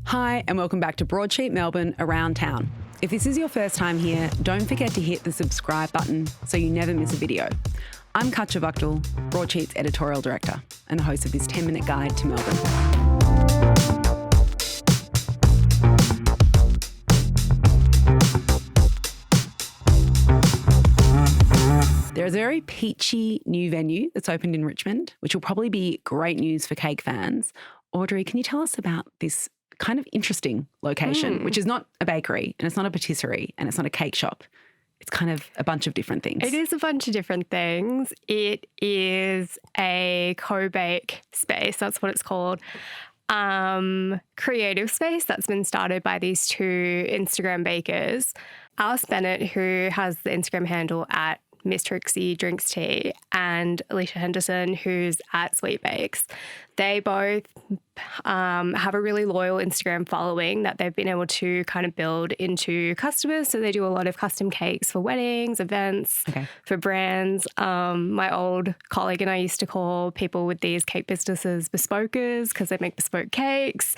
Hi, and welcome back to Broadsheet Melbourne Around Town. If this is your first time here, don't forget to hit the subscribe button so you never miss a video. I'm Katja Buchtel, Broadsheet's editorial director and the host of this 10-minute guide to Melbourne. There's a very peachy new venue that's opened in Richmond, which will probably be great news for cake fans. Audrey, can you tell us about this kind of interesting location, which is not a bakery and it's not a patisserie and it's not a cake shop? It's kind of a bunch of different things. It is a bunch of different things. It is a co-bake space. That's what it's called. Creative space that's been started by these two Instagram bakers, Alice Bennett, who has the Instagram handle at Miss Trixie Drinks Tea, and Alicia Henderson, who's at Sweet Bakes. They both have a really loyal Instagram following that they've been able to kind of build into customers. So they do a lot of custom cakes for weddings, events, for brands. My old colleague and I used to call people with these cake businesses bespokers because they make bespoke cakes.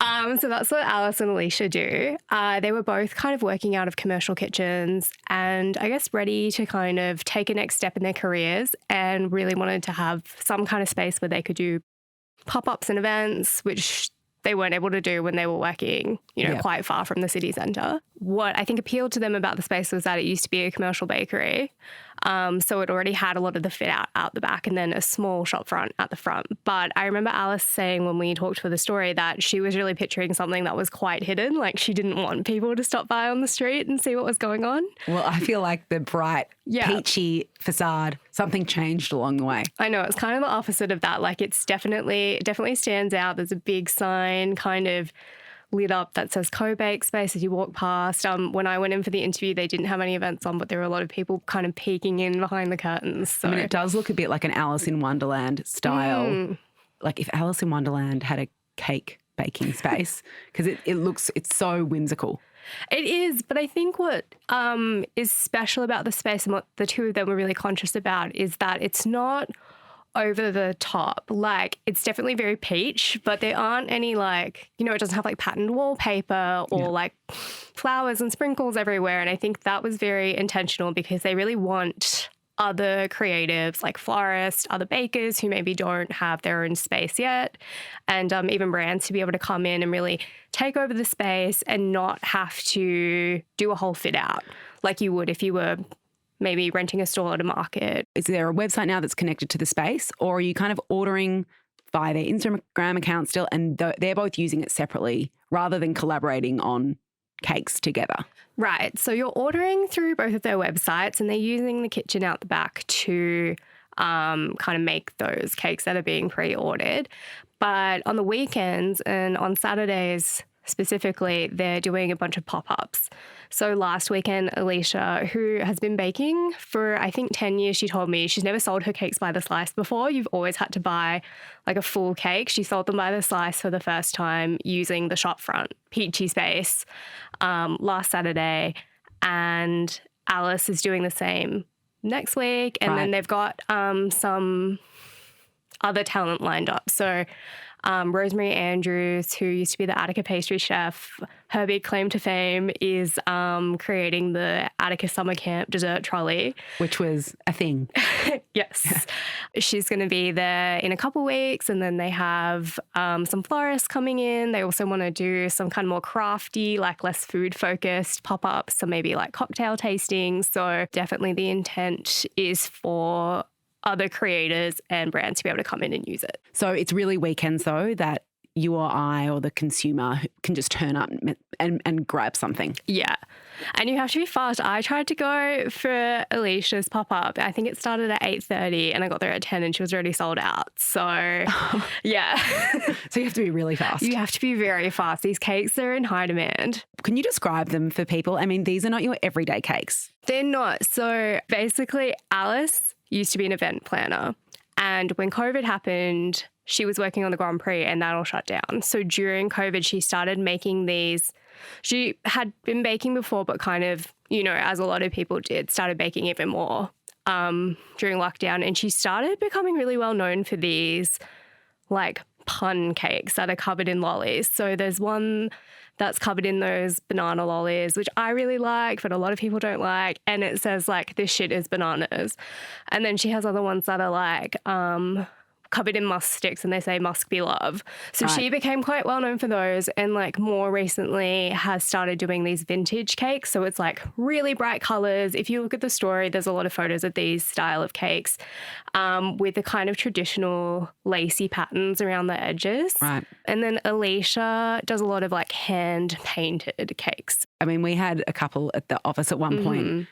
So that's what Alice and Alicia do. They were both kind of working out of commercial kitchens and I guess ready to kind of take a next step in their careers and really wanted to have some kind of space where they could do pop-ups and events, which they weren't able to do when they were working, quite far from the city centre. What I think appealed to them about the space was that it used to be a commercial bakery. So it already had a lot of the fit out the back and then a small shop front at the front. But I remember Alice saying when we talked for the story that she was really picturing something that was quite hidden. Like she didn't want people to stop by on the street and see what was going on. Well, I feel like the bright, peachy facade, something changed along the way. I know. It's kind of the opposite of that. Like it definitely stands out. There's a big sign kind of lit up that says co-bake space as you walk past. When I went in for the interview, they didn't have any events on, but there were a lot of people kind of peeking in behind the curtains. So. I mean, it does look a bit like an Alice in Wonderland style. Like if Alice in Wonderland had a cake baking space, because it's so whimsical. It is, but I think what is special about the space and what the two of them were really conscious about is that it's not over the top. Like it's definitely very peach, but there aren't any it doesn't have like patterned wallpaper or like flowers and sprinkles everywhere. And I think that was very intentional because they really want other creatives like florists, other bakers who maybe don't have their own space yet, and even brands to be able to come in and really take over the space and not have to do a whole fit out like you would if you were maybe renting a stall at a market. Is there a website now that's connected to the space, or are you kind of ordering via their Instagram account still and they're both using it separately rather than collaborating on cakes together? Right. So you're ordering through both of their websites and they're using the kitchen out the back to kind of make those cakes that are being pre-ordered. But on the weekends and on Saturdays specifically, they're doing a bunch of pop-ups. So last weekend, Alicia, who has been baking for, I think, 10 years, she told me she's never sold her cakes by the slice before. You've always had to buy like a full cake. She sold them by the slice for the first time using the shopfront peachy space last Saturday. And Alice is doing the same next week. And then they've got some other talent lined up. So Rosemary Andrews, who used to be the Attica pastry chef, her big claim to fame is creating the Attica summer camp dessert trolley. Which was a thing. Yes. She's going to be there in a couple weeks, and then they have some florists coming in. They also want to do some kind of more crafty, like less food-focused pop-ups, so maybe like cocktail tastings. So definitely the intent is for other creators and brands to be able to come in and use it. So it's really weekends though that you or I or the consumer can just turn up and grab something. Yeah. And you have to be fast. I tried to go for Alicia's pop-up. I think it started at 8:30 and I got there at 10 and she was already sold out. So, yeah. So you have to be really fast. You have to be very fast. These cakes are in high demand. Can you describe them for people? I mean, these are not your everyday cakes. They're not. So basically, Alice used to be an event planner. And when COVID happened, she was working on the Grand Prix and that all shut down. So during COVID, she started making these. She had been baking before, but kind of, as a lot of people did, started baking even more during lockdown. And she started becoming really well known for these like pun cakes that are covered in lollies. So there's one that's covered in those banana lollies, which I really like, but a lot of people don't like. And it says like, this shit is bananas. And then she has other ones that are like covered in musk sticks and they say musk be love. So she became quite well known for those, and like more recently has started doing these vintage cakes. So it's like really bright colours. If you look at the story, there's a lot of photos of these style of cakes with the kind of traditional lacy patterns around the edges. Right. And then Alicia does a lot of like hand painted cakes. I mean, we had a couple at the office at one point.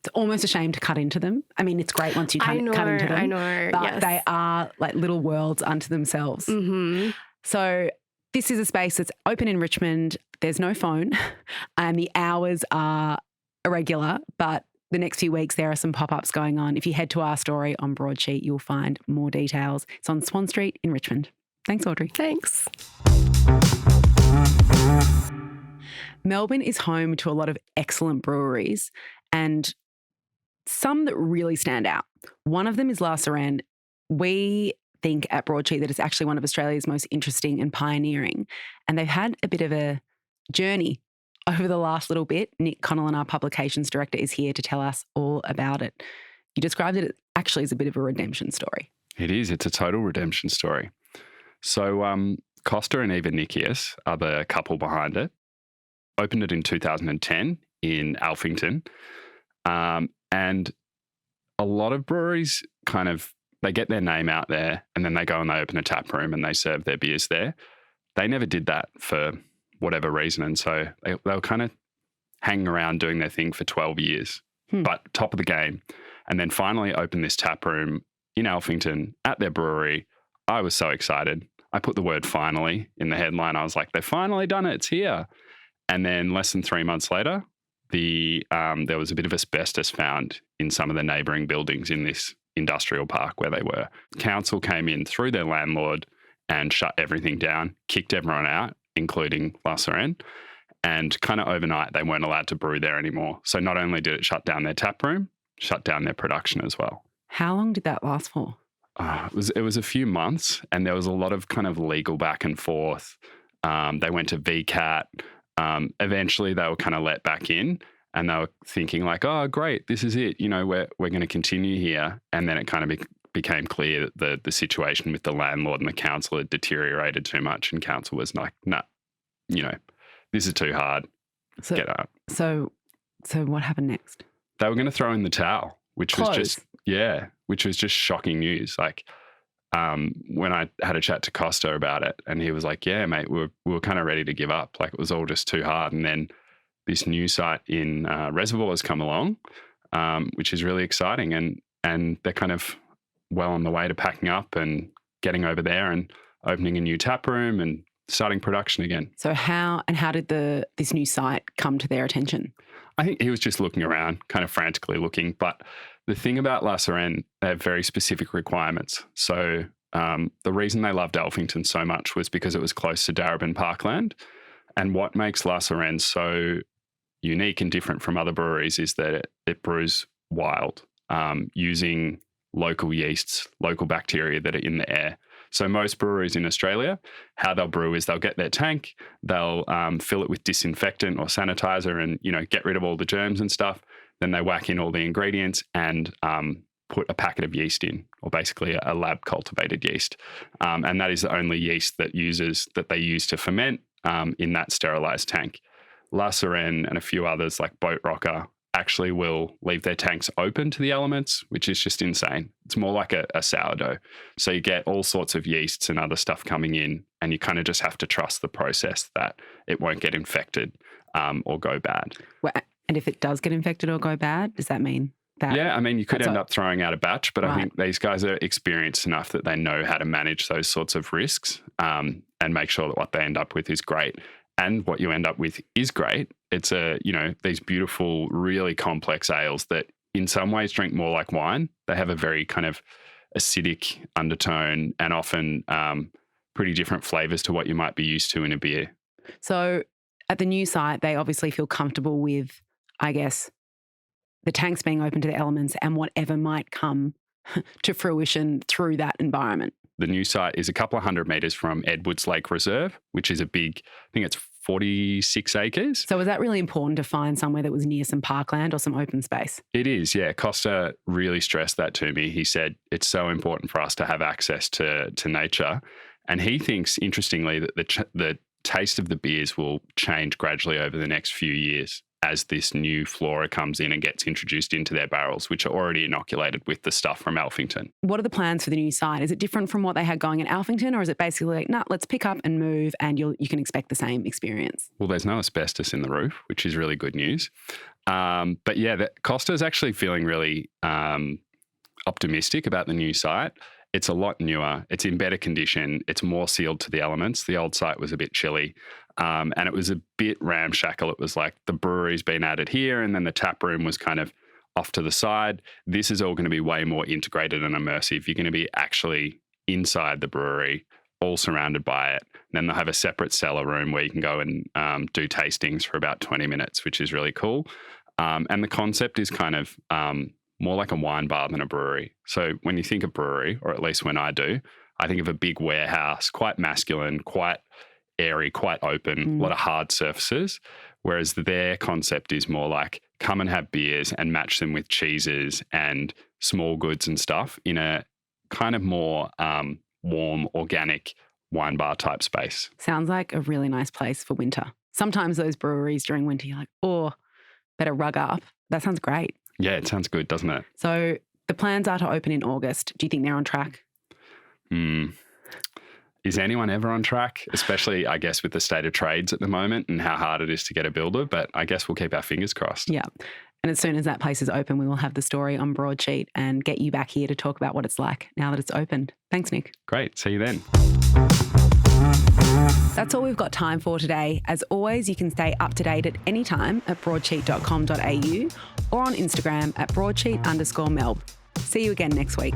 It's almost a shame to cut into them. I mean, it's great once you cut into them. I know, But they are like little worlds unto themselves. Mm-hmm. So this is a space that's open in Richmond. There's no phone and the hours are irregular, but the next few weeks there are some pop-ups going on. If you head to our story on Broadsheet, you'll find more details. It's on Swan Street in Richmond. Thanks, Audrey. Thanks. Melbourne is home to a lot of excellent breweries and some that really stand out. One of them is Sirene. We think at Broadsheet that it's actually one of Australia's most interesting and pioneering. And they've had a bit of a journey over the last little bit. Nick Connellan, our publications director, is here to tell us all about it. You described it actually as a bit of a redemption story. It is. It's a total redemption story. So Costa and Eva Nikias are the couple behind it. Opened it in 2010 in Alphington. And a lot of breweries they get their name out there and then they go and they open a tap room and they serve their beers there. They never did that for whatever reason. And so they were kind of hanging around doing their thing for 12 years, but top of the game. And then finally opened this tap room in Alphington at their brewery. I was so excited. I put the word finally in the headline. I was like, they've finally done it. It's here. And then less than 3 months later, there was a bit of asbestos found in some of the neighbouring buildings in this industrial park where they were. Council came in through their landlord and shut everything down, kicked everyone out, including Sirene, and kind of overnight they weren't allowed to brew there anymore. So not only did it shut down their tap room, shut down their production as well. How long did that last for? It was a few months, and there was a lot of kind of legal back and forth. They went to VCAT. Eventually they were kind of let back in and they were thinking like, oh, great, this is it. You know, we're going to continue here. And then it kind of became clear that the situation with the landlord and the council had deteriorated too much. And council was like, nah, this is too hard. Get out. So what happened next? They were going to throw in the towel, which was just shocking news. Like, when I had a chat to Costa about it and he was like, yeah, mate, we were kind of ready to give up. Like it was all just too hard. And then this new site in Reservoir has come along, which is really exciting. And they're kind of well on the way to packing up and getting over there and opening a new tap room and starting production again. So how did this new site come to their attention? I think he was just looking around, kind of frantically looking. But the thing about Sirene, they have very specific requirements. So the reason they loved Alphington so much was because it was close to Darebin Parkland. And what makes Sirene so unique and different from other breweries is that it brews wild, using local yeasts, local bacteria that are in the air. So most breweries in Australia, how they'll brew is they'll get their tank, they'll fill it with disinfectant or sanitizer and, get rid of all the germs and stuff. Then they whack in all the ingredients and put a packet of yeast in, or basically a lab cultivated yeast. And that is the only yeast that they use to ferment in that sterilised tank. Sirene and a few others like Boat Rocker actually will leave their tanks open to the elements, which is just insane. It's more like a sourdough. So you get all sorts of yeasts and other stuff coming in, and you kind of just have to trust the process that it won't get infected or go bad. Well, and if it does get infected or go bad, does that mean that? Yeah, I mean, you could end up throwing out a batch, but I think these guys are experienced enough that they know how to manage those sorts of risks and make sure that what they end up with is great. And what you end up with is great. It's these beautiful, really complex ales that in some ways drink more like wine. They have a very kind of acidic undertone and often pretty different flavors to what you might be used to in a beer. So at the new site, they obviously feel comfortable with, I guess, the tanks being open to the elements and whatever might come to fruition through that environment. the new site is a couple of 100 metres from Edwards Lake Reserve, which is a big, I think it's 46 acres. So was that really important to find somewhere that was near some parkland or some open space? It is, yeah. Costa really stressed that to me. He said it's so important for us to have access to nature. And he thinks, interestingly, that the taste of the beers will change gradually over the next few years as this new flora comes in and gets introduced into their barrels, which are already inoculated with the stuff from Alphington. What are the plans for the new site? Is it different from what they had going at Alphington, or is it basically like, let's pick up and move and you can expect the same experience? Well, there's no asbestos in the roof, which is really good news. But yeah, Costa's actually feeling really optimistic about the new site. It's a lot newer. It's in better condition. It's more sealed to the elements. The old site was a bit chilly. And it was a bit ramshackle. It was like the brewery's been added here and then the tap room was kind of off to the side. This is all going to be way more integrated and immersive. You're going to be actually inside the brewery, all surrounded by it. And then they'll have a separate cellar room where you can go and do tastings for about 20 minutes, which is really cool. And the concept is kind of more like a wine bar than a brewery. So when you think of brewery, or at least when I do, I think of a big warehouse, quite masculine, quite airy, quite open, a lot of hard surfaces, whereas their concept is more like come and have beers and match them with cheeses and small goods and stuff in a kind of more warm, organic wine bar type space. Sounds like a really nice place for winter. Sometimes those breweries during winter, you're like, oh, better rug up. That sounds great. Yeah, it sounds good, doesn't it? So the plans are to open in August. Do you think they're on track? Is anyone ever on track? Especially, I guess, with the state of trades at the moment and how hard it is to get a builder. But I guess we'll keep our fingers crossed. Yeah. And as soon as that place is open, we will have the story on Broadsheet and get you back here to talk about what it's like now that it's opened. Thanks, Nick. Great. See you then. That's all we've got time for today. As always, you can stay up to date at any time at broadsheet.com.au or on Instagram at broadsheet_melb. See you again next week.